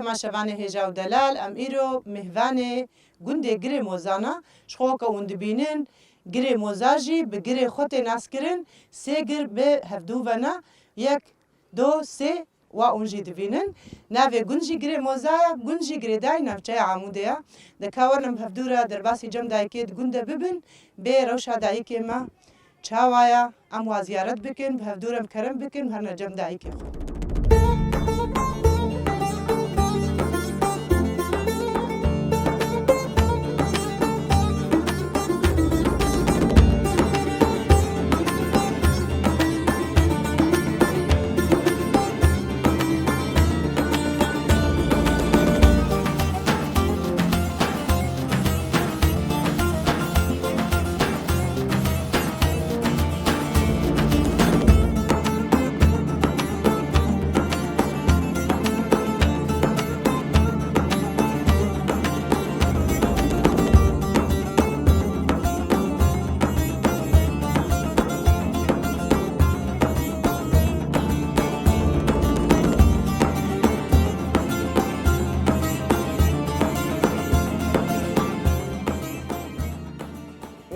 تماشەوانێ هێژا و دەلال ئەم ئیرۆ میهوانێ گوندێ گرێ مۆزانە شخۆکە ون دبینن گرێ مۆزاژی bi girê xwe tê naskirin sê gir bi hevdûvena yek do sê wa hûn jî dibînin navê gund jî girê mozaya gund jî girêdayî navçeya Amûdê ye dikawerin hevdûra derbasî cem dayîkê di gund de bibin bê rewşa dayîkê me çawa ye em wa ziyaret bikin bi hevdûrem kerem bikin herine cem dayîkê xwe.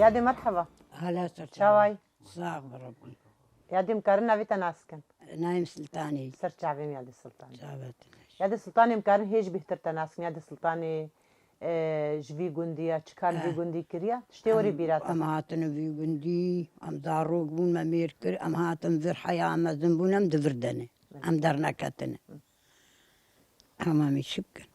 يادي مرحبا. هلا سر شاواي صاغ بربي يادي مكارن نافيتا ناسكن نايم سلطاني سر شعبي يادي السلطاني شعبت يادي السلطاني مكارن هيج بيهتر تناسكن يادي السلطاني جوي جونديا تشكال في جوندي كريا تشتوري بيرات ام هاتن في جوندي ام داروق بون ما ميركر ام هاتن في الحياة ام زنبون ام دفردني ام درنا كتن اما مشكل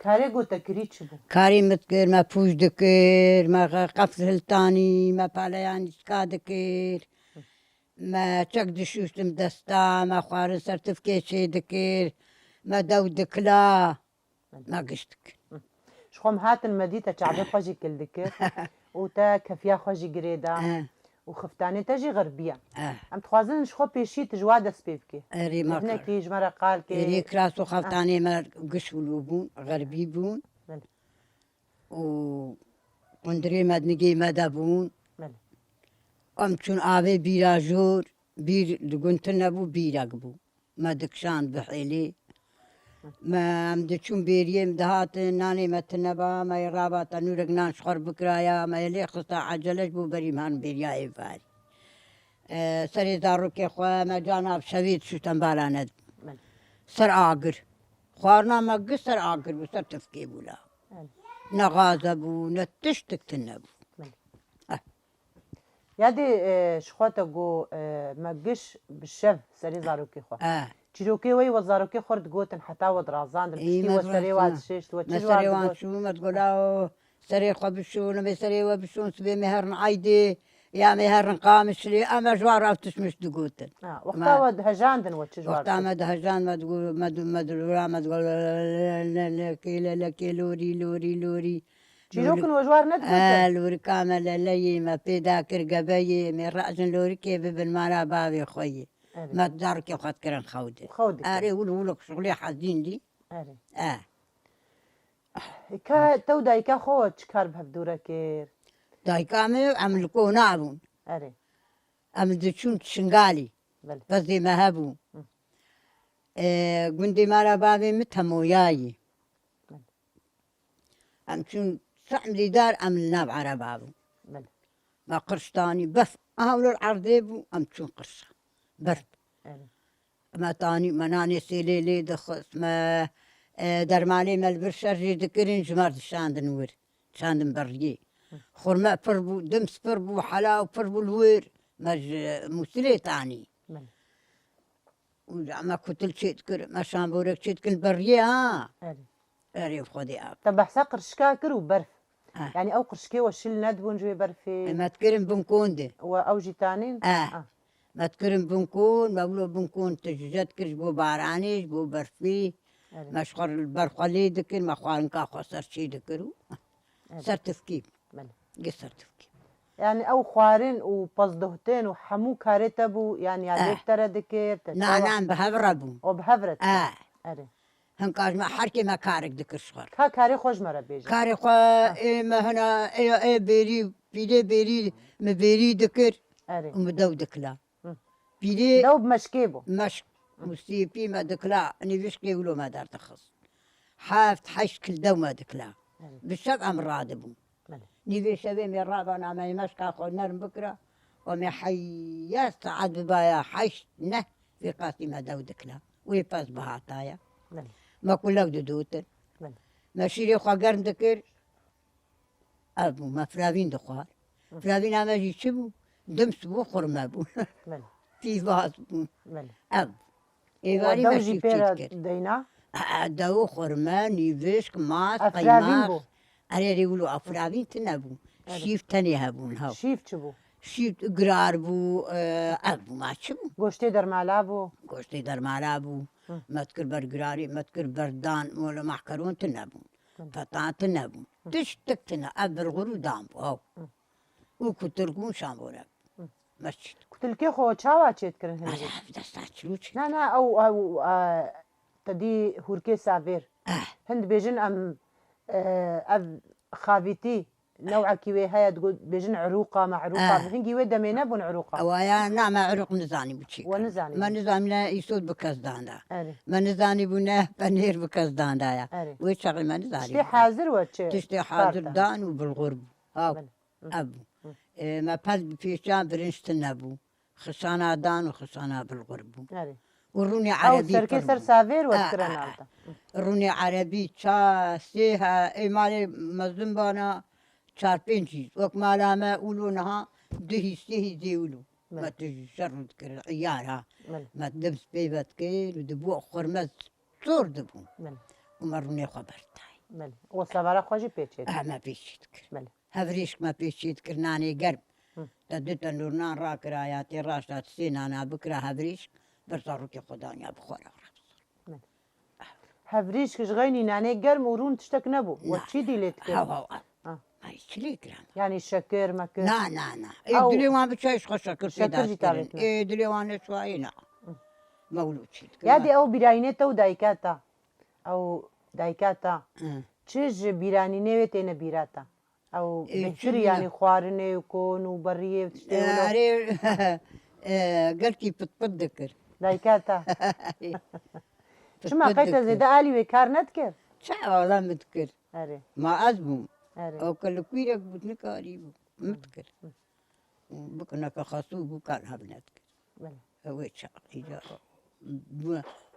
كاري قوتا كري تشبو كاري متكر ما فوج دكر ما قفز هلتاني ما باليان شكا دكر ما تشك دشوشتم دستا ما خوارن سرتفكيشي دكر ما دو دكلا ما قشتك شخوم هاتن مديتا شعبي خوجي كل دكر وتا كفيا خوجي قريدا وخفتاني تجي غربية ام تخوازن شخو بيشي تجوا دس بيفكي اري ما هنا كي جمرة قال كي اري كراسو خفتاني ما قشولو بون غربي بون و قندري مدنقي مدى بون ام چون آوه بيرا جور بير لقنتنا بو بيرا قبو ما دكشان بحيلي ما امد چون بيريم دهات ناني متنبا ما يرابات نورك نان شخر بكرايا ما يلي خصا عجلش بو بريمان بيريا ايفاري سري دارو كي خواه ما جانا بشويد شو تنبالاند سر آقر خوارنا ما قصر آقر بو سر تفكي بولا نغازة بو نتشتك تنبو يادي شخوتا قو مقش بالشف سري زاروكي خواه تشيروكي وي وزاروكي خورد قوتن حتى ودرازان البشتي وسري واد شيشت وسري واد شو ما تقولاو سري خو بشو نبي سري وبشون سبي مهرن عايدي يا مهرن قامش لي اما جوار افتش مش دقوتن وقتا ود هجاندن وتشجوار وقتا ما هجان ما تقول ما تقول لكي لوري لوري لوري تشيروكن وجوار ندقوتن لوري كامل لي ما بيدا كرقبي من رأسن لوري كيف بالمالا بابي خوي ما تدار كيف خد كرن خودي اري ولك شغلي حزين دي اري كا تو دايكا خو تشكار بهبدورا كير دايكا مي عمل كونابون اري عمل دشون تشنغالي بس دي ما هبو قندي مالا بابي متهمو ياي شون سعملي دار عمل ناب على بابو ما قرشتاني بس اهول العرضيبو شون قرشه برد ما تاني مناني سيلي دخس ما درمالي ما البرشر ذكرين جمرت شاندن ور شاندن بريي خرماء فربو دمس فربو حلاو فربو الور مج مسلي تاني وما كنت شيء تكر ما شامبورك شيء تكن بريي اري خدي اب طب حسا قرشكا كرو برف يعني او قرشكي وشل ندبون جوي برفي ما تكرم بنكوندي واوجي تانين ما تكرم بنكون ما بلو بنكون تجد كرش بو بارانيش بو برفي مشخر البرخلي دكر ما خوان كا خسر شي دكرو سر تفكيب قصر تفكيب يعني او خوارين وبصدهتين وحمو كارتبو يعني هذيك ترى دكر نعم بهبربو وبهبرت اري هنكاج ما حركي ما كارك دكر شخر كاري خوش مرة بيجي كاري خو ما هنا اي بيري بيدي بيري مبيري دكر ومدو دكلا بيدي دو بمشكيبو مشك مستيبي ما دكلا اني بيشكي ولو ما دار تخص حافت حش كل دوما دكلا بالشق أمراض بو نيفي شبه من رابنا ما يمشكا خلنا بكرة وما حياس عاد ببايا حش نه في قاسمة دودكلا ويفاز بهاتايا ما كلك دودوتن ما شيري خوا قرن دكر أبو ما فراوين دخوار فراوين أما جي شبو دمس بو خرما بو في باز بو أبو إيواني ما ودوجي بيرا شفتيت كر دينا دو خرما نيفشك ماس أفراوين بو قيماغ أري يقولوا أفراوين تنبو شيف تاني هبون هاو شيف چبو شيف قرار بو أبو ما شبو گوشتي درمالا بو گوشتی در مالا بو متکر برگراری متکر بردان مولا محکرون تنبون فتان تنبون تشتك تنا أبر غرو دام بو هاو و كتركون شام بورا مسجد كتلكي خو چاوا چيت كرن هذا هندي دستا چلوچ نا او تدي هوركي سافير هند بيجن ام اب خافيتي نوع كيوي هيا تقول بيجن عروقه معروقه هنجي ودا مينا بون عروقه أوايا نعم عرق نزاني بتشي ونزاني ما نزاني لا يسود بكزدان دا ما نزاني بنا بنير بكزدان دا يا ويشغل ما نزاني تشتي حاضر وتشي تشتي حاضر دان وبالغرب هاو أبو ما بل في شام برنشت النبو خشانا دان وخشانا بالغرب وروني او عربي سركي سر سافير وتكرن روني عربي شا سيها إمالي مزنبانا شار بنجي وك مالا ما يقولونها دهي سيهي زيولو ما تجرد كر عيارها ما تدبس بيبت كير ودبو خرمز صور دبو ومروني خبرتاي وصبارا خوجي بيتشيت ما بيشيت كر هفريشك ما بيشيت كر ناني قرب تدت النورنان راك راياتي راشات سينانا بكرة هفريشك برزاروكي خدانيا بخورا هفريش كشغيني ناني قرم ورون تشتك نبو وتشي ديليت كر هاو هاي شليك رام يعني الشكر مكر نا إدلي وان بتشايش خشكر شكر جيتابتنا إدلي وان شوي نا مولود شيت يادي او بيراينتا ودايكاتا او دايكاتا تشج بيراني نيوتين بيراتا او بهتري يعني خوارنه يكون وبريه أري قلتي بتذكر دايكاتا شما قيتا زي آلي وكار نتكر شا والله متكر أري ما أزبو أو كل كويرك بتنكاري متكر بكنا كخاصو بكان هبنتكر هو شا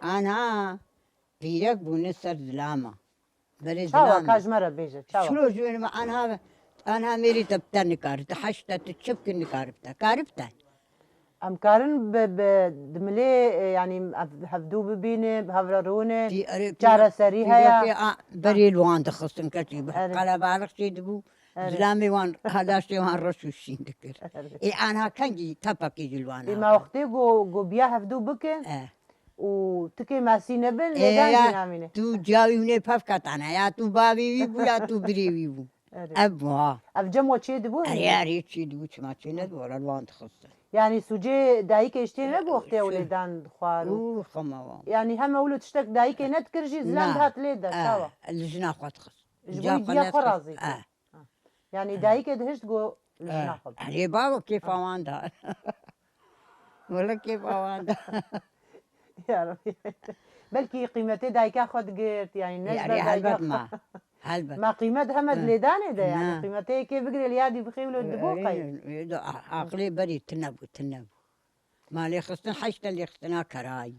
أنا بيرك بنسر زلامة شاوا كاجمرة بيجا شلو جوين ما أنا ميري تبتا نكارتا حشتا تتشبك نكارتا كاربتا أم كارن بدملي يعني هفدو ببيني بهفرروني جارة سريها يا بري الوان دخلتن كتيب قال بالك شي دبو زلامي وان هداشتي وان رشوشين دكر إي أنا كنجي تبكي جلوانا ما وقتي جو بيا هفدو بكن وتكي ماسي نبل لدان جنامينه تو جاوي وني بفكتانا يا تو بابي ويبو يا تو بري ويبو أبوها أفجم وشي دبو أرياري شي دبو ما شي ندبو ولا الوان دخلتن يعني سوجي دايك اشتين لبو وقتي ولدان خوارو خماوان يعني هم ولد تشتك دايك نتكرجي زلان بهات ليدا سوا الجنا خد خص جبوي ديا خرازي يعني دايك دهشت جو الجنا خد علي بابا كيف اواندا ولا كيف اواندا يا ربي بلكي قيمتي دايكا خد قيرت يعني نسبة يعني هلبت ما قيمتها مد ليداني ده يعني قيمتي كيف بقري اليادي بخيولو الدبوقي عقلي بري تنبو ما لي خصنا حشتا اللي خصنا كراي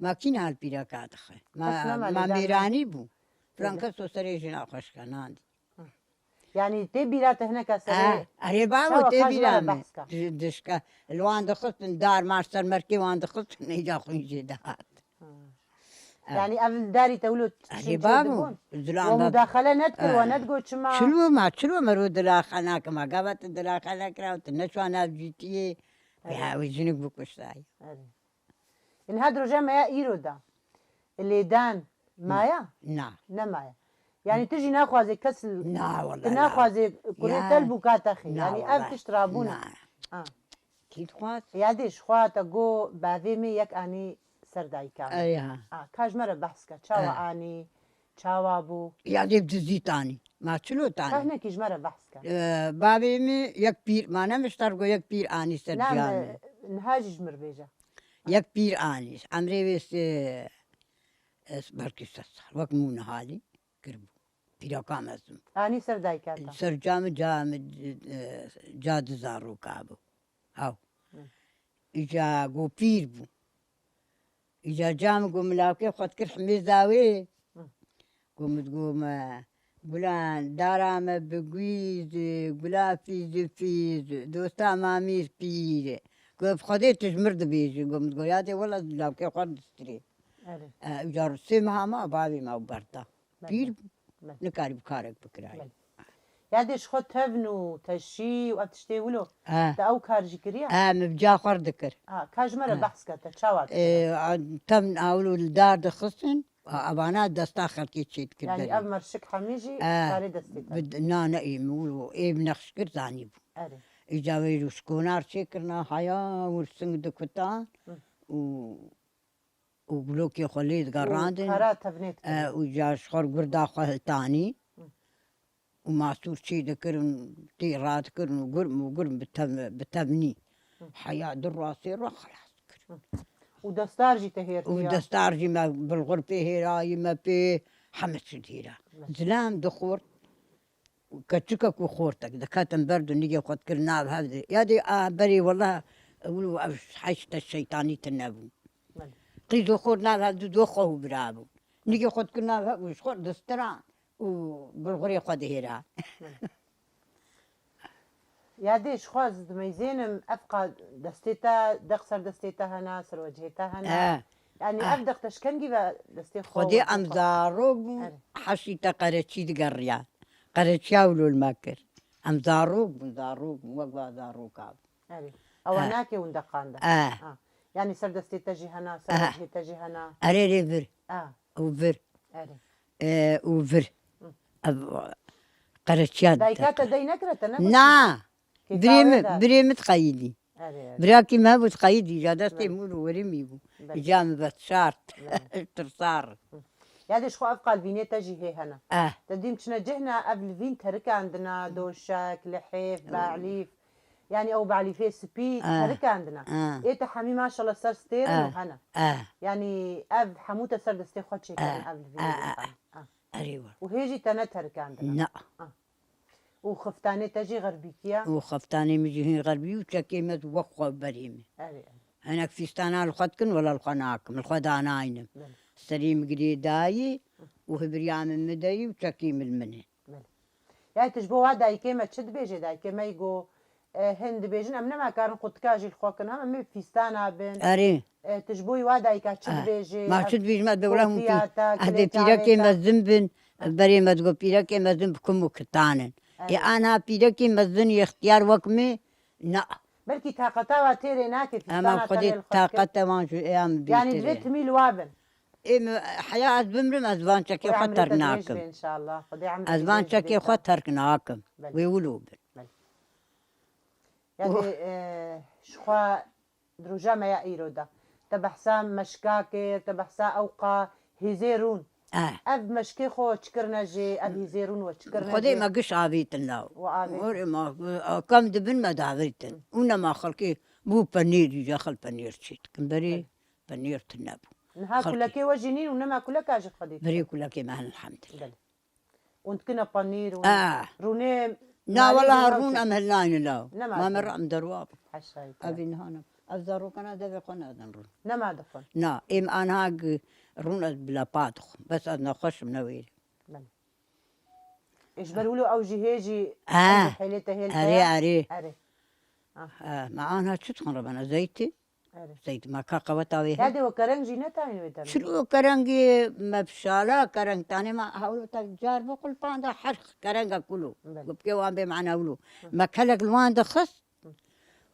ما كنا هالبيرا كادخه ما ميراني بو فرانكسو سريجنا خوش كناندي يعني تبيرات هناك سري أري بابا تبيرا دشكا الوان دخلت دار مارسر مركي وان دخلت نيجا خويجي دهات يعني قبل داري تولد أري بابا ومداخلة نذكر ونتقو شما شلو مرو دلاخنا كما قابت دلاخنا كراوت نشو أنا بجيتي يا وجنك بكشتاي إن هاد رجع مايا إيرودا اللي دان مايا نا مايا يعني تجي ناخذ كسل لا والله ناخذ كرة البوكات أخي يعني أب تشترابونا كيد خوات ياديش خوات أجو بعديمي يك أني سرداي كان أيها كاج مرة بحث كتشاوا أني تشاوا أبو يادي بتزيتاني ما شلو تاني كهنا كيج مرة بحث بابي مي يك بير ما أنا مشتركو يك بير أني سرداني لا نهاجج مربيجة يك بير أني عمري بس بركي سسر وقت مو نهالي قربو بيرا كامزم اني سر دايكاتا سر جاد زارو كابو هاو إجا قو بير بو إجا جام قو ملاوكي خد كر حميزاوي قوم قولان دارام بقويز قولا فيز دوستا ماميز بير قو بخدي تجمرد بيجي قوم تقول ياتي والله ملاوكي خد ستري إجا رسمها ما بابي ما برتا بير نكاري بكارك بكراي يادش خود تفنو تشي وقتشتي ولو تا او كارجي كريا مبجا خور ذكر كاج مرة بحث كتا تشاوات تم اولو الدار دخصن ابانا دستاخر كي تشيت كده يعني اب مرشك حميجي كاري دستيتا نا يمولو ايه بنخشكر زاني بو اجا ويلو سكونار شكرنا حيا ورسنگ دكتان وبلوكي خليت قراندن وكارا تفنيت وجا شخور قردا خلتاني وماسور شي ذكرن تيرات كرن وقرم بتبني حياة دراسي روح خلاص ودستارجي تهير ودستارجي ما بالغرفة هيراي ما في حمس هيرا زلام دخور كتشكك وخورتك دكاتن برد نيجي خد كرنا بهذا يا دي بري والله أقولوا حشت الشيطاني تنابو قيدو خورنا بهذا دوخه برابو نيجي خد كرنا بهذا وش خور دستران وبالغري خد هيرا يا ديش خواز دميزينم أبقى دستيتا دقصر دستيتا هنا سر وجهتا هنا يعني أبدق تشكنجي دستي خدي أمزاروب حشيتا قرشي دقريا قرشياولو الماكر أمزاروب وقبا زاروب كاب أو هناك وندقان ده يعني سر دستيتا جي هنا سر وجهتا جي هنا أريري فر وفر وفر قرشيات دايكاتا داي نكرة نا بريم تقيدي براكي ما بتقيدي جادستي مولو ورمي بو جام بتشارت ترصار يادش خو افقال فينيتا جي هي هنا تديم كنا جهنا قبل فين تركة عندنا دوشك لحيف بعليف يعني او بعليفي سبي تركة عندنا ايه تحمي ما شاء الله صار ستير وهنا يعني اب حموته صار دستي خدشي كان قبل فين ايوه وهيجي تنا تركة عندنا لا وخفتاني تجي غربيكيا وخفتاني مجي غربي وشكيمة وقوة بريمة هناك في استانا الخدكن ولا الخناكم الخداناين سليم قريداي وهبريام المداي وشكيم المنه يعني تجبوا هذا كيما تشد بيجي دا كيما يقو هند بيجن امنا ما كان قد كاجي الخوكن هم في استانا بين اري تجبوي وادا تشد بيجي ما تشد بيجي ما بقولهم هذا بيرا كيما ذنبن بريمة تقول بيرا كيما ذنب كم وكتانن يا أنا بيدكي مزني اختيار وقمي لا بلكي طاقتها وتيري ناكي في أما خدي طاقتها ما شو أيام يعني بيت ميل وابن إيه حياة بمرم أزبان شكي خطرناكم إن شاء الله خدي عم أزبان شكي خطرناكم ويقولوا يعني شخوا دروجا ما يأيرودا تبحسام مشكاكر تبحسا أوقا هزيرون أب مشكي خو تشكرنا جي أب هزيرون وتشكرنا خدي ما قش عابيتن لاو وعابيتن ما كم دبن ما دعويتن ونما خلقي بو بنير يجاخل بنير شيت كمبري بنير تنابو نها كلكي وجنين ونما كلك أجي خدي بري كلكي معنا الحمد لله وانت كنا بنير روني لا والله رون أمهلاني لاو ما مر عم درواب أبي نهانا الزارو كنا دفع قنا دنرون نما دفن نا إم أنا هاج رون بلا باتخ بس أنا خش منوير إيش بلولو أو جهيجي حيلته هي أري ما أنا شو تخربنا زيتي زيت ما كاكاوتا ويه هذا وكرنجي نتاين ويتم شلو كرنجي مبشالة كرنج تاني ما هولو تجار بقول باندا حرق كرنجا كله بكي وان بمعنى ولو ما كلك الوان دخس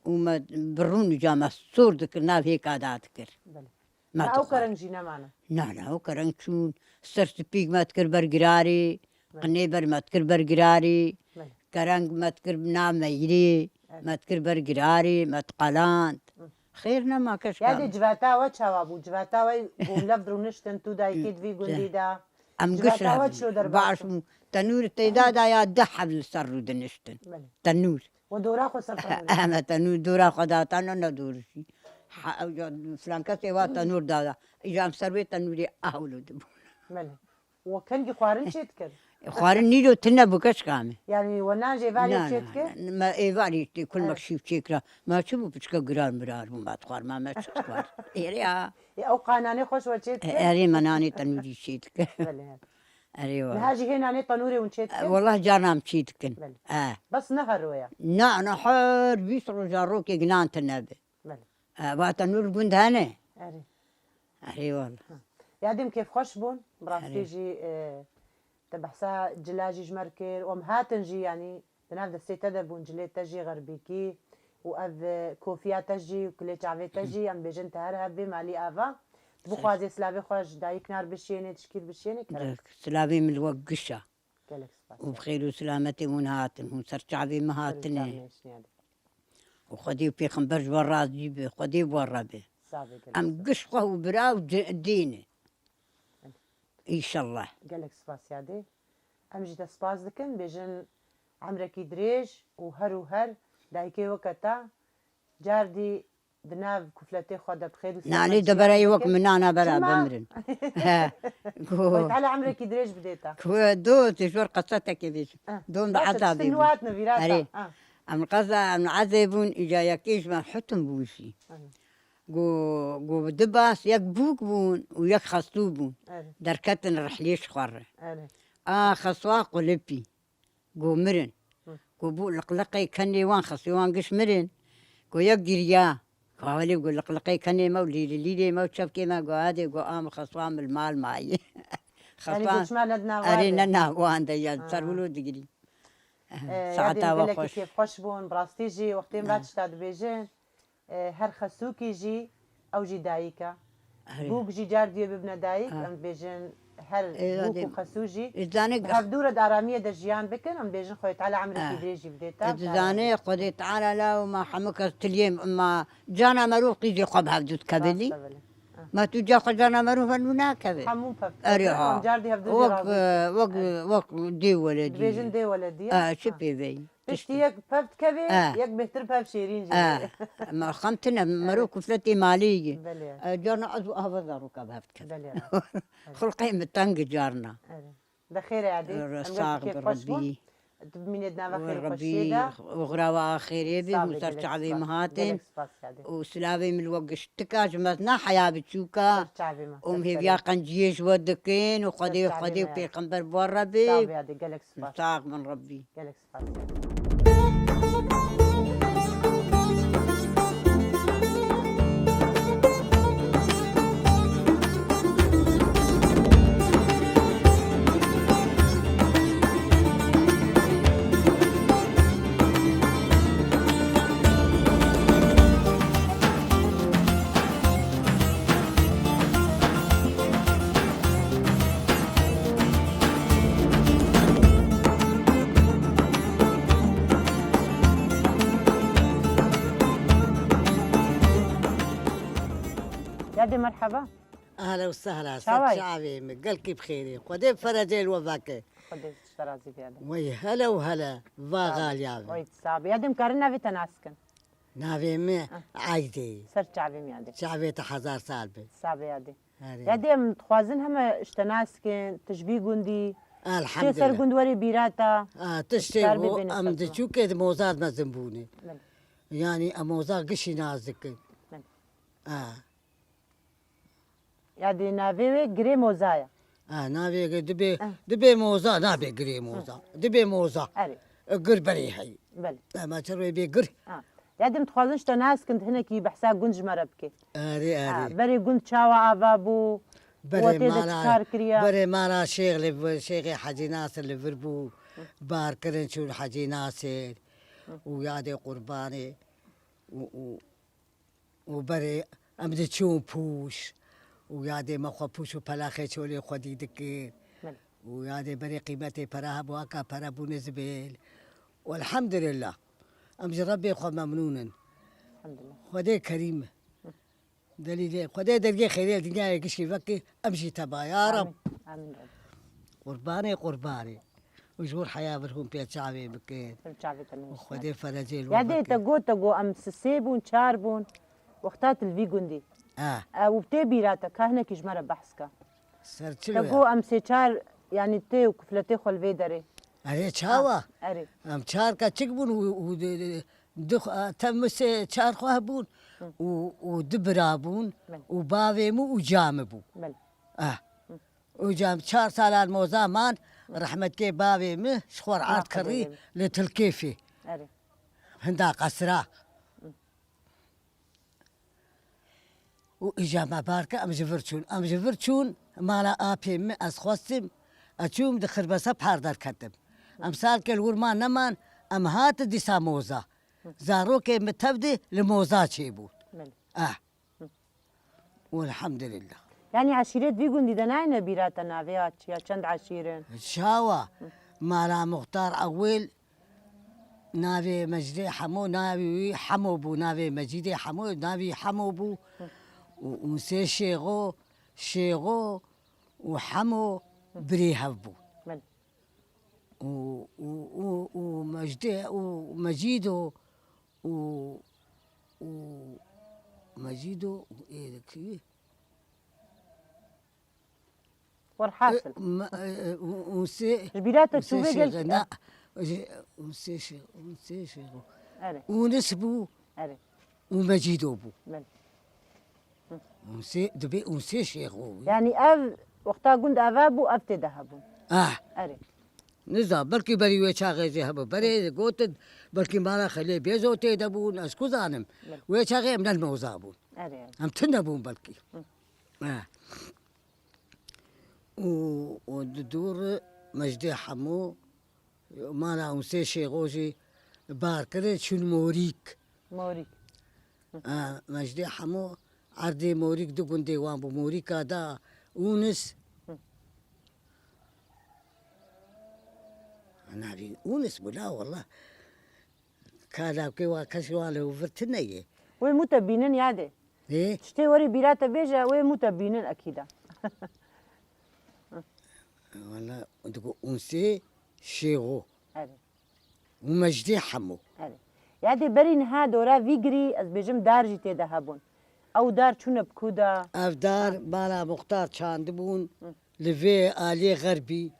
وما برون جامع صور ذكرنا في كادات كر ما أو كرنجينا معنا لا أو كرنجون سرت بيك ما تكر برجراري قنيبر ما تكر برجراري كرنج ما تكر بنا ميري ما تكر برجراري ما تقلانت خيرنا ما كش يعني جواتا وشوابو جواتا وملف رونشتن تو دا يكيد في قنديدا أم قشرة بعرف تنور تيدادا يا دحب السر دنشتن تنور ودورا خو سر أما تنور دورا خدا تانا ندورشي فلان کسی وا تنور دادا ایجام سروی تنوری اهولو دبون مله وكنجي خوارن شيت كر خوارن نیرو تنه بکش کامه يعني وناجي فالي نه شيت كر نه ما ایواری تی کل مکشیف چیکرا ما چه بو پچکا گران برار بون بعد خوار ما چه خوار ایری او قاناني خوش وشيت كر اری منانی تنوری چیت که مله اری والله نهاجي هنا ني طنوري ونشيت كر والله جانم چیت کن بله. بس نهر ويا نه نه حر بیس رو جارو که گنان تنبه مله با تنور بوند هنه اري اری والله يادم كيف خوش بون براستيجي تبحسا جلاجي جمركر ومهاتنجي يعني بناف دستي تدبون جلي تجي غربيكي وأذ كوفيا تجي وكلي تعفي تجي ام بيجن تهرها بمالي افا بخوازي سلافي خوش دايك نار بشيني تشكيل بشيني كرك سلافي من الوقشة كلك سباس وبخير وسلامتي ونهاتن هون سرچعبي مهاتني وخدي في خنبرج برا جيبه خدي برا به ام قشقه وبراو ديني ان شاء الله قالك سباس يادي ام جيت سباس دكن بيجن عمركي دريج وهر دايكي وقتا جاردي دناف كفلتي خدا بخير نالي دبري وقت من انا برا بمرن قلت على عمرك دريج بديتها دو تشور قصتك بيش دون بعذاب سنواتنا فيراتا ام قصة ام عذابون اجا يكيش ما حتم بوشي جو دباس يك بوك بون ويك خصو بون دركتن رحليش خره خصوا قلبي جو مرن جو بو لقلقي كني وان خصي وان قش مرن جو يك جريا قالي يقول لقلقي كني مولي ليلي ما تشبكي ما جو هذه جو خصوام المال معي خصوام أرينا ناوان ديال صاروا دقري ساعتها وخش كيف خوش بون براستيجي وقتين بعد شتاد بيجين هر خسوكي جي او جي دايكا بوك جي جارديو ببنا دايك ام بيجين هر بوك خسوجي هفدورة دارامية دجيان بكن ام بيجين خوي تعالى عمرك دريجي بديتا زاني قدي تعالى لا وما حمك تليم اما جانا مروح قيدي قب هفدوت كبلي ما تجا خجانا مروح انونا كبل حموم ففت اريها جاردي هفدوري وق دي ولدي بيجين دي ولدي شبي بي تشتي يك ففت كبل يك بهتر فف شيرين جي ما خمتنا مروح كفلتي مالية جانا ازو هفدارو كب هفت كبل خلقي متنق جارنا بخير يا عدي رساق بربي من دنا بخير ربي وغراوا خير بي وصرت على مهاتن وسلافي من الوقت اشتكاج مثنا حياه بتشوكا هي بيا قنجيش ودكين وقدي في قنبر بربي رساق من ربي يادي مرحبا اهلا وسهلا شعبي قلكي بخيري قديم فرجي الوفاك قديم تشترازي بيادا وي هلا وهلا فاغال يا وي صعب يادي مكارنا في تناسكن نافي مي عايدي سر شعبي ميادي شعبي تحزار سالبي صعب يادي يادي متخوازن هم اشتناسكن تشبي قندي الحمد لله سر قندوري بيراتا تشتي ام دشوكي موزاد ما زنبوني يعني موزاد قشي نازك يادي نافي غري موزايا نافي دبي موزا نافي غري موزا دبي موزا قر بري هي بلي ما تروي بي قر يادي متخوازنش تناس كنت هنا كي بحسا قنج مربكي اري بري قنج شاوا افابو بري مالا شيخ حجي ناصر اللي فربو بار كرن شو حجي ناصر ويادي قرباني وبري امدي تشوم بوش ويادي ما خبوش وبلاخي شولي خدي دكير ويادي بري قيمتي براها بواكا برا بونزبيل والحمد لله امجي ربي خو ممنونا الحمد لله خدي كريمه دليل خدي درجي خيريه الدنيا يكشي فكي امشي تبا يا رب امين قرباني وجور حياه برهم بيت شعبي بكير شعبي تنوش خدي فرجي يادي تقو ام سسيبون شاربون وقتات الفي جندي وبتي بيراتا كهنا كجمرة بحثك تقو أم سيشار يعني تي وكفلتي خلفي داري أري شاوا أم شار كتشكبون و دخ تم شار خواهبون ودبرابون وباويمو وجامبو وجام شار سالان موزامان رحمة كي باويمه شخور عاد كري لتلكيفي هندا قصرا وإجابة باركة أم جفرتشون مالا آبي أسخوستم أشوم دخل بس بحار دار كتب أمثال كالور ما نمان أم هات دي ساموزا زاروك متبدي لموزا شيبو والحمد لله يعني عشيرة بيقول دي دناينا بيراتا نافيات يا چند عشيرين شاوا مالا مختار أول نافي مجدي حمو نافي حمو بو نافي مجدي حمو نافي حمو بو وسي شيغو وحمو بريهبو ومجيدو ومجيدو ايه ذكي والحاصل وسي البيرات تشوفي قلت وسي شيغو ونسبو ومجيدو بو ونسي شيغو يعني وقتها قند أفابو أفتي ذهبو أري نزا بلكي بري ويشاغي ذهبو بري قوتد بلكي مالا خلي بيزو تيدبون اسكو زانم ويشاغي من الموزابون أري هم تندبون بلكي ودور مجدي حمو مالا ونسي شيغوجي باركرت شون موريك مجدي حمو عردي موريك دقون ديوان بو موريكا دا أونس أنا أبي أونس بلا والله كالا كيوا كشواله وفرتنيه وين متبينين يادي إيه تشتي وري بيراتا بيجا وين متبينين أكيدا والله تقول أونسي شيغو أري ومجدي حمو أري يادي برين ها دورا فيجري از بيجم دارجي تيدهبون او دار چونه بكودا اف دار بالا مختار چاندبون لفي آلي غربي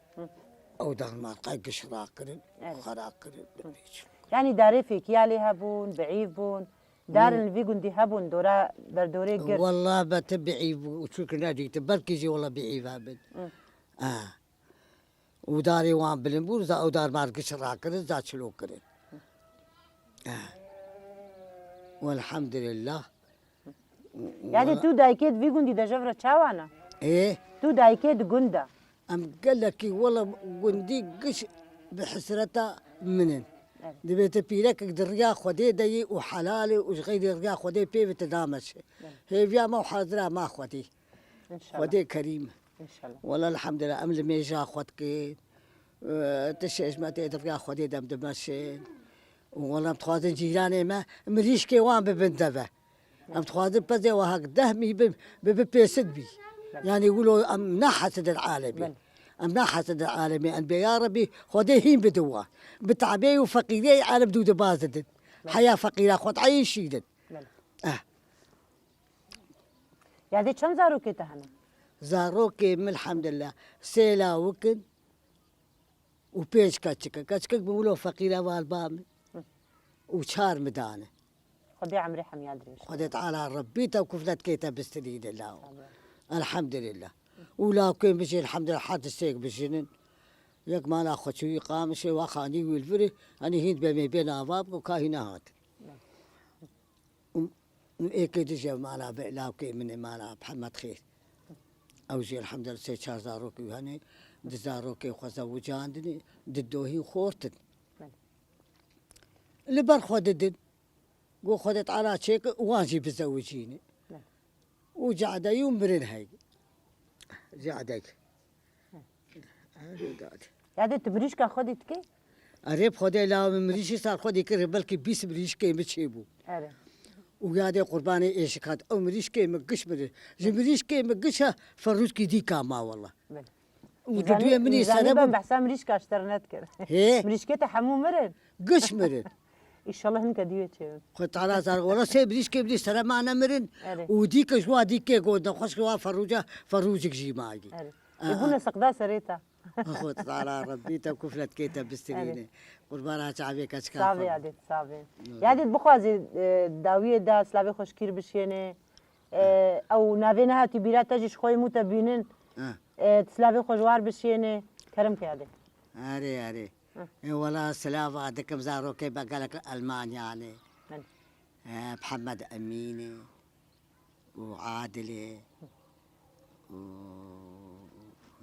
او دار ما قايقش راقرن خراقرن يعني داري فيك يالي هبون بعيف بون دار الفي قندي هبون دورا بردوري قر والله بتبعي وشوك نادي تبركي جي والله بعيف هبن وداري وان بلنبور زا او دار مارقش راقرن زا شلو كرن والحمد لله يعني تو دايكيد في قندي دا جفرة شاوانا ايه تو دايكيد قندا ام قال لك والله قندي قش بحسرته منن دبيت بيرك دريا خدي دي وحلالي وغير دريا خدي بي بتدامش هي فيا ما حاضره ما خدي ان شاء الله خدي كريم ان شاء الله والله الحمد لله ام الميجا خدك تشيش ما تقدر خدي دم دمشين والله متخاذن جيراني ما مريش كي وان ببندبه ام تخاذن بزي وهك دهمي ببيسد بي يعني يقولوا ام نحسد العالمي ام نحسد العالمي ان يا ربي خديهين بدوا بتعبي وفقيري عالم دود بازدد حياه فقيره خد عيشيدن يعني كم زاروكي تهنا زاروكي من الحمد لله سيلا وكن وبيش كاتشكا بيقولوا فقيره والبامي وشار مدانه خدي عمري حم يدري خدت على ربيته وكفلت كيتا بستريد الله الحمد لله ولا كان بشي الحمد لله حد السيق بشنن ياك ما ناخذ شو يقام شي واخاني والفري اني هند بين اباب وكاهنا هات ايك دجا ما لا كي من ما محمد خير او جي الحمد لله سي زاروك يعني دزاروك وخزو جاندني ددوهي خورتن اللي برخدد قو خدت على شيك واجب بزوجيني وجعد يوم برين هاي جعدك يعني تبريش كا خدت كي أريب خدي لا مريشي صار خدي كره بلكي بيس مريش كي متشيبو أري وقاعد قرباني إيش كانت أو مريش كي مقش مريش مريش كي مقشها فروس كي دي كاما والله ودوية مني سنة بحسام مريش كا اشترنت كره مريش كي تحمو مرن قش مرن ان شاء الله هنك ديوتي خد على زار ولا سيبريش كيبريش ترى معنا مرن أري. وديك جوا ديك قود خوش جوا فروجك جي معي يبونا سقدا سريتا خد على ربي تكفلت كيتا بسترينه قربانها شعبك اشكال صافي عادي صافي يعني بخوازي داويه دا سلاوي خوشكير بشينه او نافينا هاتي بيرا تجيش خوي متبينن تسلاوي خوجوار بشينه كرم كيادي اري ولا سلاف عندكم زارو كيف قالك المانيا يعني محمد اميني وعادله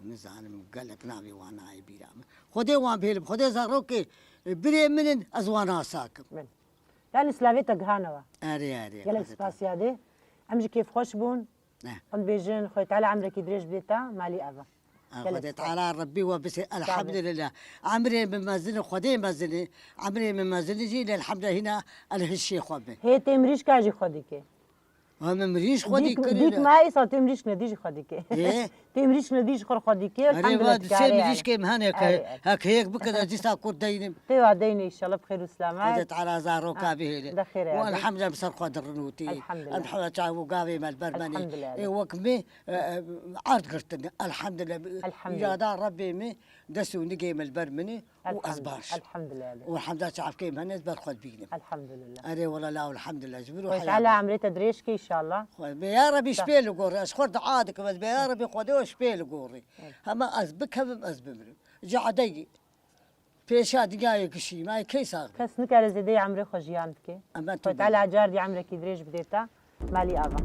نزعل قال لك نامي وانا هاي بيرام خدي وان بيلم خدي زاروكي بري من ازوانا ساكم يعني سلاويتك هانوا اري يلا سباسيادي امجي كيف خوش بون قد بيجن خويت على عمرك يدريش بديتا مالي ابا خديت على ربي وبس الحمد لله عمري من مازن خدي مازن عمري من مازن جي الحمد لله هنا الهشي خبي هي تمريش كاجي خديكي هم مريش خدي ديك ما يصير تمريش نديش خديكي تمريش نديش خور خديكي الحمد لله تمريش كيم هناك هك هيك بكذا جيسا كور دينم تيوا ديني ان شاء الله بخير وسلامات خدت على زارو كابي بخير والحمد لله بصر قدر نوتي الحمد لله الحمد لله قابي مال برمني الحمد لله وكمي عرض قرتني الحمد لله الحمد لله يا ربي مي دسو نجي مال برمني وازباش الحمد لله والحمد لله شعب كيم هنس برخد بيني الحمد لله اري والله لا والحمد لله جبروا حياتي على عمري تدريشكي ان شاء الله يا ربي شبيل قوري اشخر عادك بس يا ربي خدوه شبيل قوري اما ازبك هم ازبمري جعدي بيشاد جاي كشي ما كيسار كس نكال زيدي عمري خجيانتك حياتي على عجار دي عمرك يدريش بديتا مالي ابا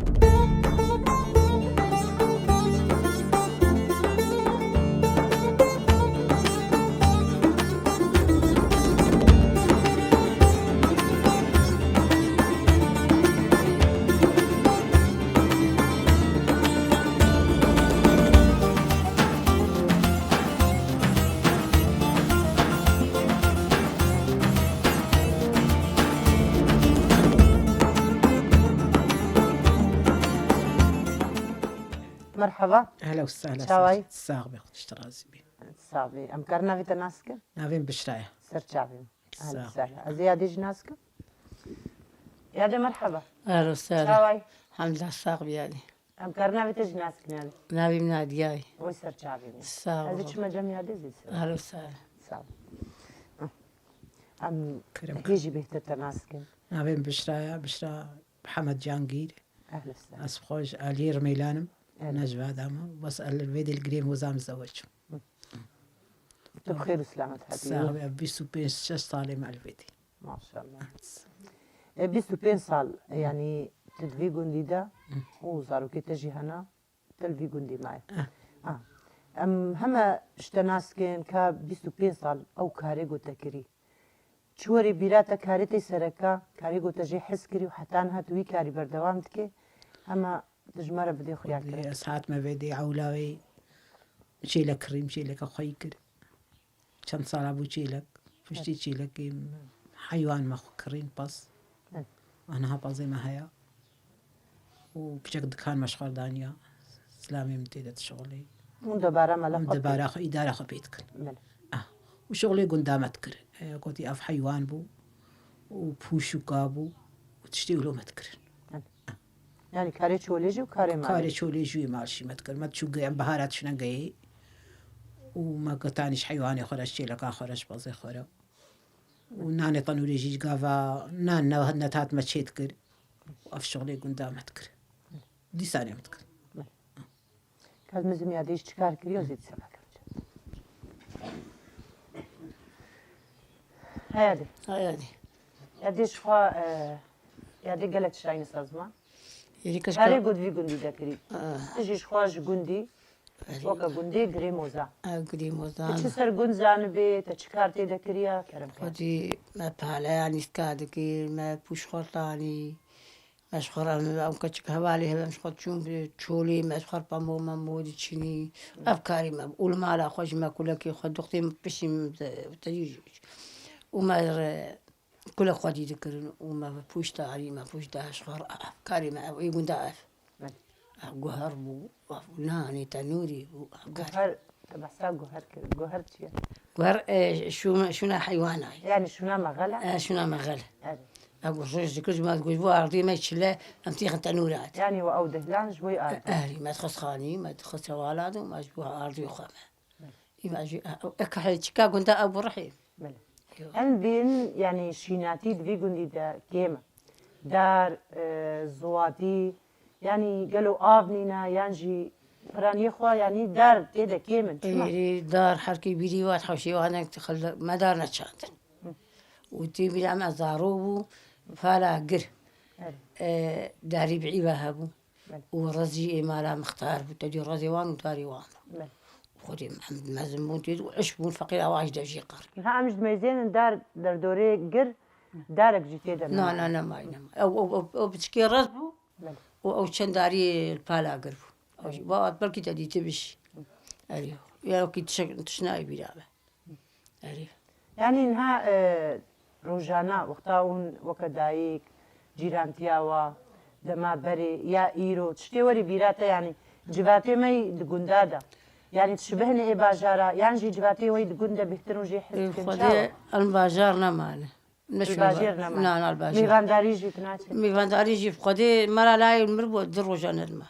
مرحبا اهلا وسهلا شاوي ساغبي تشترازي بي صافي امكرنا في تناسك نافين بشرايه سرچاوي اهلا وسهلا ازيادي جناسك يا دي مرحبا اهلا وسهلا شاوي الحمد لله الصاغبي يعني امكرنا في جناسك نادي نابي من هادياي وي سرچاوي الصاغ هذيك ما جميع دي زيد اهلا وسهلا صافي ام كرمك. هيجي به تناسك نافين بشرا محمد جانجير اهلا وسهلا اسبخوش الير ميلانم نجوى هذا بس الفيدي القريم وزام زوج بخير وسلامة هاتي ساغبي بيسو بيس شش صالي مع الفيدي ما شاء الله بيستو بين صال يعني تدفي قندي دا وزارو كي تجي هنا تلفي قندي معي هما اشتناسكين كا بيستو بين صال او كاري قو تكري چوری بیراتا کاری تی سرکا کاری گو تجی حس کری و حتان هاتوی کاری بردوام تکی اما تجمره بدي خيار كريم ساعات ما فيدي عولاوي شيلك كريم شيلك أخوي كريم كان صار أبو شيلك فشتي شيلك حيوان ما كرين بس أنا هبا زي ما هيا وبشك دكان مشغول دانيا سلامي متيدة شغلي مدبارة ملف مدبارة إدارة خبيتك وشغلي قدامت كر قلت أف حيوان بو وبوشو كابو وتشتغلوا متكرن يعني كاري تشوليجي وكاري مالي كاري تشوليجي مالشي متكر ما تشوقي بهارات شنا جاي وما قطعنيش حيواني خرج شي لك خرج بازي خرا وناني طنوري جيج قافا نانا وهدنا تات ما تشيتكر وأف شغلي قدامت كر دي ثانية متكر كاد مزم ياديش تشكار كريو زيد سبعك هادي هادي ياديش خوا يادي قالت شاين سازما يريكش هاري قد في قندي داكري تجيش خواج قندي وكا قندي قريموزا قريموزا تشسر قنزان بي تشكارتي داكريا كرم خدي ما بحالا يعني سكادكي ما بوش خرطاني مشخورا أم كتشك هوالي هلا مشخور تشوم تشولي مشخور بامو مامودي تشيني أفكاري ما بقول ما على خوش ما كلك خد دختي بشي تجيج وما كل أخواتي ذكرن وما بوش تاري ما بوش ده أشخار أفكاري ما يقول ده جوهر بو ناني تنوري جوهر تبع سا جوهر كده جوهر تشي ور شو حيوان هاي يعني شو نعمل غلا شو مغله أري. أقول رجل كل ما تقول بو أرضي ما يشلا أمتيخ تنورات يعني وأو دهلان شوي أرض أهلي ما تخص خاني ما تخص ولاد وما أشبه أرضي وخامة ما أجي أكحل شكا كنت أبو رحيم بله أن بين يعني شيناتي دفي قندي دا كيما دار زواتي يعني قالوا آفنينا ينجي فراني خوا يعني دار تيدا كيما إيه دار حركي بيدي وات حوشي وأنا تخل ما دار نتشاندن وتيبي لما زاروبو فلا قر داري بعي بهابو ورزي مالا مختار بتدي رزي وان وداري وان خدي محمد مازن بونتي وعشبون فقير أواج دجي قار ها مش ميزين دار دوري قر دارك جيتي دا لا لا ما ينام أو بتشكي رزبو أو شن داري الفالا قربو أو بابا بلكي تدي تبش أريو يا كي تشناي بيلعبه أريو يعني إنها روجانا وقتاون وكدايك جيرانتياوا دما بري يا إيرو تشتي وري بيراتا يعني جباتي ماي دقندادا يعني تشبهني إيه باجارا يعني جي جباتي وي دقندا بيهترون جي حس خدي الباجار نماله الباجير نما لا الباجير ميغان داري جي كناتي ميغان داري جي خدي مرا لاي المربو دروجان الماء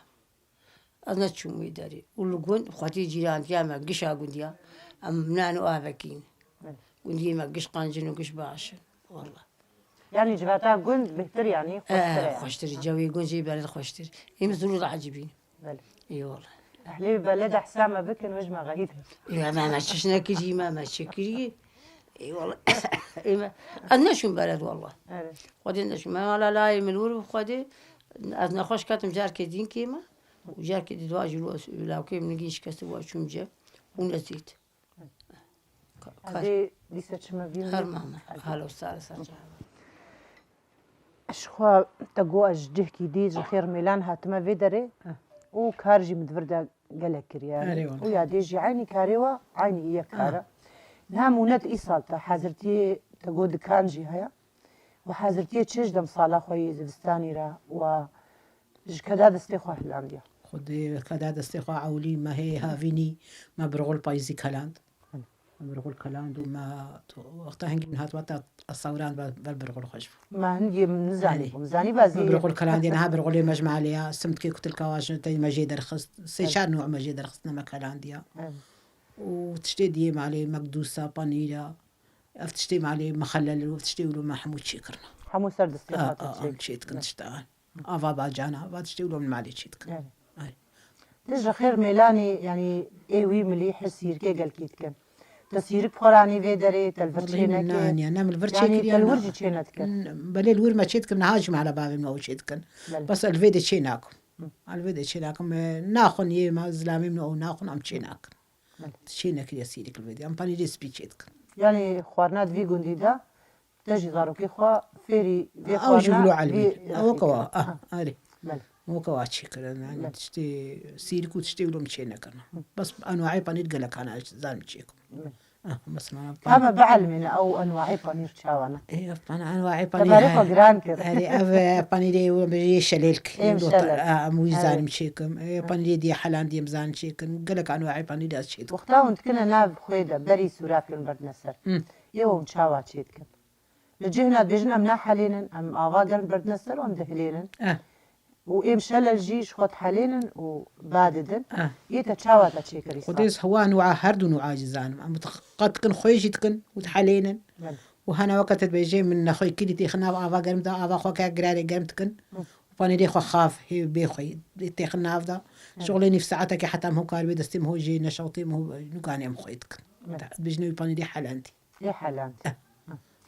أنا تشومي داري ولقون خدي جيرانتيا ما قشا قنديا أم نانو آفكين قندي ما قش قانجن وقش باشن والله يعني جباتا قند بهتر يعني خوشتري جوي قنجي بلد خوشتري يمزلوا العجبين بله اي والله أهلي بلد حسامة بكن وجمع غيث يا ما ششنا كذي ما شكري اي والله أنا شو بلد والله خدي شو ما لا لا من ور خدي أنا خوش كاتم جار كدين كيما وجار كدي دواجي لو كيم نجيش كسوا شو مجا ونزيت هذه لسه شما بيهم هر ماما هلا وسهلا سجا أشخوا تقو أجده كيديج خير ميلان هاتما فيدري وكارجي مدفردا قالك كريان ويا ديجي عيني كاريوا عيني إيا كارا نامونات إيصالتا حازرتي تقو دكانجي هيا وحازرتي تشج دم صالة خوي زبستاني را و كدا دستي خوا هلانديا خدي كدا دستي خوا عولي ما هي هافيني ما برغل بايزي كلاند برغل كلاند وما وقتها هنجي من هات وقت الصوران بالبرغل خشب ما هنجي مزاني بازي برغل كلاند أنا برغل مجمع عليها سمت كي كنت الكواش تي مجيد رخص سيشار نوع مجيد رخصنا ما كلانديا وتشتي ديم عليه مقدوسة بانيرا افتشتي عليه مخلل وتشتي له ما حمود شكرنا حمو سرد اه اه شيت كنت اشتغل افا باجانا بعد تشتي له من معلي شيت كن تجا خير ميلاني يعني ايوي مليح السير كي قال كيت كان تسيرك خوراني في دري تلفرشينك يعني نعمل يعني فرشي تلورجي تشينتك بلي الور ما شيت كن نهاجم على باب ما شيت كن بس الفيديو تشيناكم الفيديو تشيناكم ناخن يما زلامي من او ناخن ام تشيناك تشينك يا سيدك الفيديو ام باني ريسبي شيت كن يعني خوارنات في قنديدا تجي ضاروكي خوا فيري في او جبلو على في او كوا هاري بله مو كوا شكرا يعني تشتي سيرك وتشتي لهم تشينك انا بس انواعي باني لك انا زالم تشيكم مثلا أما بعلمنا أو أنواع بانير شاوانا ايه انا انواعي باني تبارك جران كده هذه باني دي بيجي شليلك مشلل. مويزان مشيكم باني دي حلان دي مزان شيكم قالك انواعي باني دي شيكم وقتها وانت كنا ناب خويدا بري سورافيون برد نسر يوم شاوا شيتكن لجهنا بيجنا منا حالينا أم آواقن برد نسر وام دهلينا وإم شلل جيش خد حالينا وباددن يتا شاوا تشيكري وديس هو انواع هرد ونوع جزان قد كن خويجتكن وتحلينا وهنا وقت بيجي من خوي كيدي تيخنا افا قرمت افا خوكا قراري قرمتكن واني دي خو خاف هي بيخوي تيخنا افدا شغلي في ساعتك حتى هو كاربي دستم هو جي نشاطي مو نكاني ام خويتك بجنوي باني دي حلانتي يا حلانتي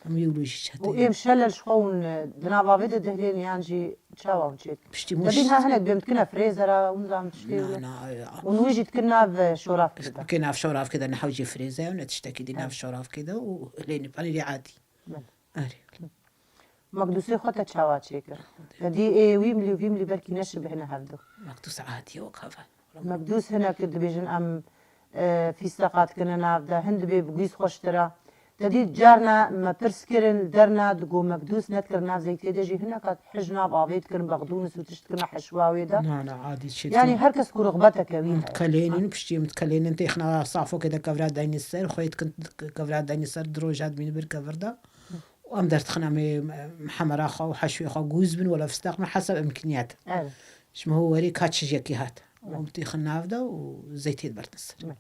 ام يولوش هاتي وإم شلل شخون دنابا بيد دهلين يانجي شاوا ونشيت بشتي مش تبينها هناك بيمتكنا فريزرا ونظام تشتي ونويجي تكنا بشوراف كده كنا في شوراف كده نحوجي فريزة ونتشتكي دينا في شوراف كده وليني باني دي عادي مقدوسي خطة شاوات شيكر دي ايه ويملي بركي نشبه هنا هردو مقدوس عادي وكافة مقدوس هنا كده بيجن ام في ساقات كنا نافدا هند بي بقيس خوشترا تدي جارنا ما برسكرن درنا دقو مقدوس نتكرنا زي تيجي هنا كات حجنا بابيت كرن بغدونس وتشتكنا حشواوي ده لا لا عادي شيء يعني هركس كو رغبتك كوين متكلين بشتي متكلين انت احنا صافو كده كفرا دايني السر خويت كنت كفرا دايني السر دروج هاد من بير كفردا وام درت خنا محمر اخا وحشوي اخا جوز بن ولا فستق حسب امكانياته شنو هو وريك هاتش جاكي هات ومتي خنا هفدا وزيتي برت السر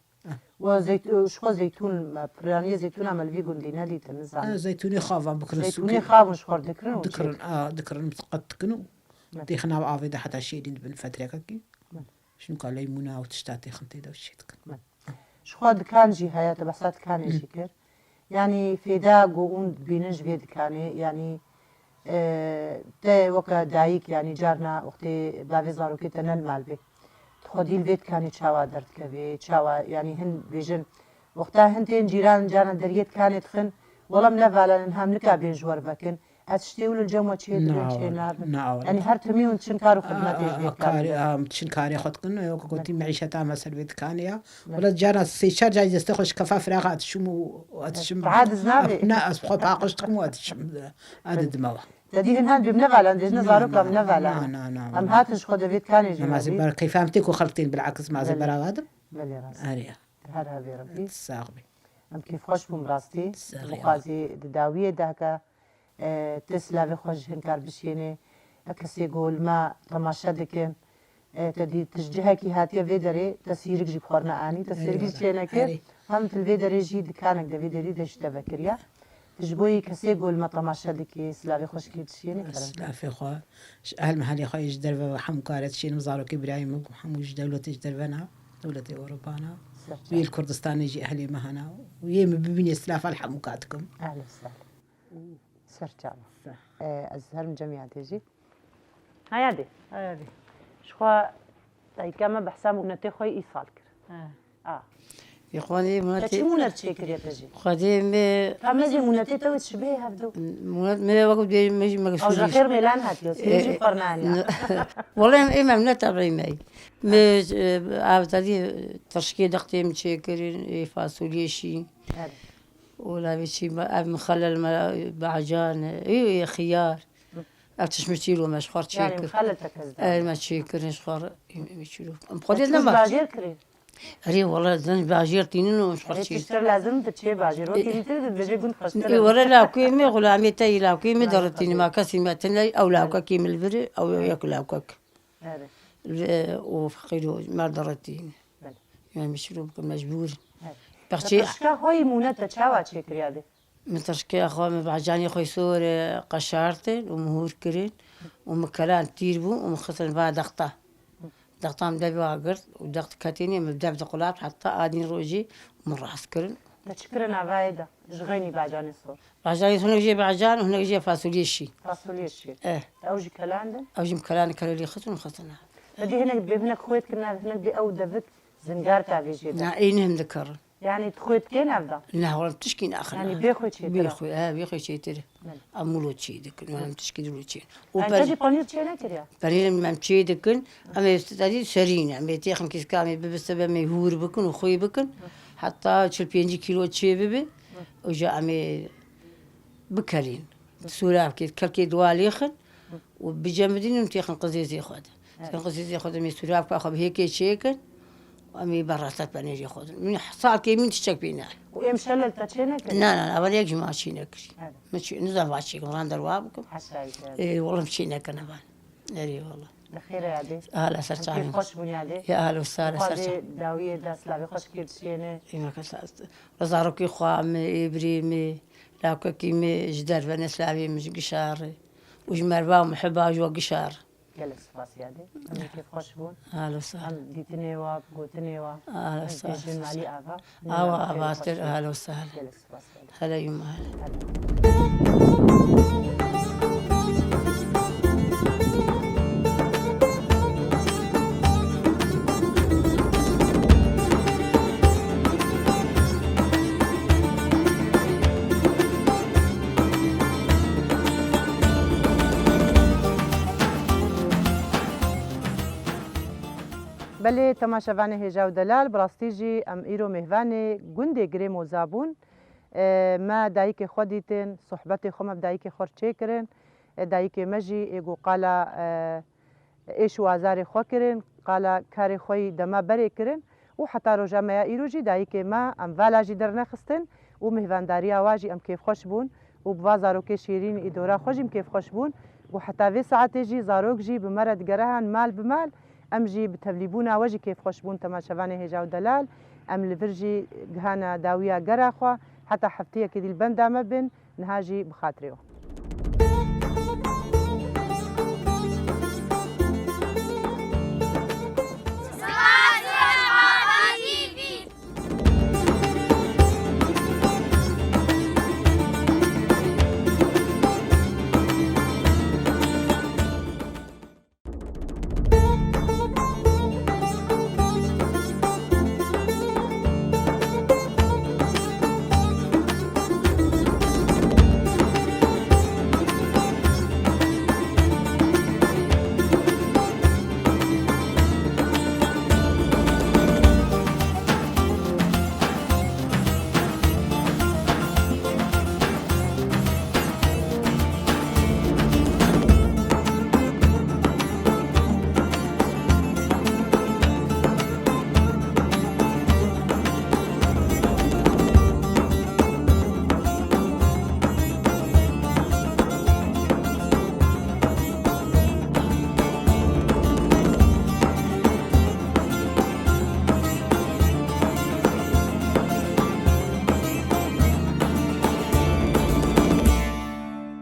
شخو زيتون برانية زيتون عمل في قندينا دي تنزع زيتوني خافا بكر زيتوني خاف شخور دكرن دكرن متقد تي خنا بافي ده حتى شي بن فتره كي شنو قال ليمونه وتشتاتي خنتي ده وشيتك شخو كان جي هيات بحسات كان شكر يعني فدا قوون بينج بيد كان يعني تا وكا دايك يعني جارنا وقتي بافي زارو كي تنل مالبي خودی البيت كاني تشاوا درد كبي تشاوا يعني هن بيجن وقتها هنتين جيران جانا دريت كانت خن والله منفعلا انهم نكا بين جوار بكن اتشتي ول الجمع تشي يعني هر تميون تشنكارو خدمتي البيت كاري تشنكاري خدكن يو كنت معيشتها مثلا بيت كانيا ولا جانا سيشار جاي يستخش كفا فراغ اتشمو اتشم عاد زنابي ناس بخو باقش تكمو اتشم هذا دموا تدي هن بنفعلا دينا زارو كم نفعلا ام هاتش خد بيت كاني ما زبر كيف فهمتك وخلطين بالعكس ما زبر هذا بلي راس اريا هذا بربي الساغبي ام كيف خوش بوم راستي مقازي داويه دهكا تسلا في خوش هنكار بشيني اكسي قول ما تماشا دكن تدي تشجهكي هاتيا فيدري تسيرك جي بخورنا اني تسيرك شينك هم الفيدري جي دكانك دا فيدري دش تفكريا تجبوي كسي قول ما تماشا دكي سلافي خوش كي تشيني سلافي خو اهل محلي خو يجدر حمكارت شين مزارو ابراهيم وحموج دولة تجدربنا دولة اوروبانا وي الكردستان يجي اهلي مهنا ويم ببني سلاف الحمكاتكم اهلا وسهلا سرجع ازهر من جميع تيجي هاي هادي شخوا تاي كما بحسام نتي خوي ايصال كر يخواني منتي تشي منت شكر يا تجي خديم فمزي منتي تو تشبيه هبدو منت ما وقت بيجي مش مقصود او خير ميلان هاتيو سيجي فرنانيا والله إما من تبعي معي مش عاوزة تشكيل دقتي مشكرين فاصوليا شي ولا بشي مخلل بعجان اي خيار أتشمتيلو مشخور تشكر يعني مخلل تكزدا ما تشكر نشخور يمشيلو بخدي لما باجير كري أري والله زين باجير تينو مشخور تشكر تشتر لازم تشي باجير وكي تريد بيجي كنت خشتر ولا لا كيمي غلامي تاي لا كيمي درتيني ما كاسي ما تنلي أو لا كيمي البر أو ياكل لا كوك وفقيرو ما درتيني يعني مشروب مجبور بختي شكا خوي مونتا تشاوا تشكر يا دي مترشكي أخوة مبعجاني خوي صور قشارتين ومهور كرين ومكلان تيربو ومخصن بعد ضغطة مدبي واقرت وضغط كاتيني مبدأ بتقولات حتى آدين روجي ومراس كرين تشكرنا بايدة جغيني بعجاني صور بعجاني هنا جي بعجان وهنا جي فاصوليا شي أوجي كلان ده أوجي مكلان كلولي خصن خصنا بدي هنا بابنك خويت كنا هنا بدي أو دفت زنجار تابي جدا نعينهم ذكر يعني تخويت كين أبدا لا والله بتشكين آخر يعني بيخوي شيء بيخوي بيخوي شيء ترى أمولو شيء ذكر ما بتشكي دول شيء أنت جي بانير شيء لا كريا بانير ما شيء ذكر أما يستدي سرينا أما يتيخن كيس كامي بسبب ما يهور بكن وخوي بكن حتى شل 5 كيلو شيء ببي وجاء أما بكلين سورة كل كي دوالي خن وبجمدين يتيخن قزيز ياخد قزيز ياخد من سورة كأخذ هيك شيء وأمي براسات بانير ياخذ من صار كي من تشتك بينا ويمشلل تشينك لا أول يجي ما شينك مش نزل واشي كمان دروابكم حسايك إيه والله مشينك أنا بان أري والله بخير يا دي أهلا سرتاني كيف خوش بني عليه يا أهلا وسهلا سرتاني داوية داس لا بخوش كير شينه إيه ما كسرت رزاروكي خوام إبريمي لا كيمي جدار بنس لعبي مش قشار وجمر باو محبة جوا قشار جلس فاسي هذه أنا كيف خوش بون أهلا وسهلا ديتني وقوتني أهلا وسهلا جن علي أبا أباتر أهلا وسهلا جلس فاسي هلا يوم هلا بله تماشاوانه هجاو دلال براستيجي ام ایرو مهوانه گنده گریم و زابون ما دایک خودیتن صحبت خو دایک خور چه کرن دایک مجی ایگو قالا ایش و آزار خو کرن قالا کار خوی دما بری کرن و حتی روزا ما ایروجی دایک ما ام والاجی در نخستن و مهوانداری آواجی ام کیف خوش بون و بوازارو که شیرین ایدورا خوشیم کیف خوش بون و حتی وی ساعتی جی زاروک جی بمرد گرهان مال بمال ام جی بتبلیبون آواجی کیف خوش بون تماشاوان هجا و دلال ام لفرجی گهانا داویا گره خوا حتی هفته که دیل بند ما بن نهاجی بخاطره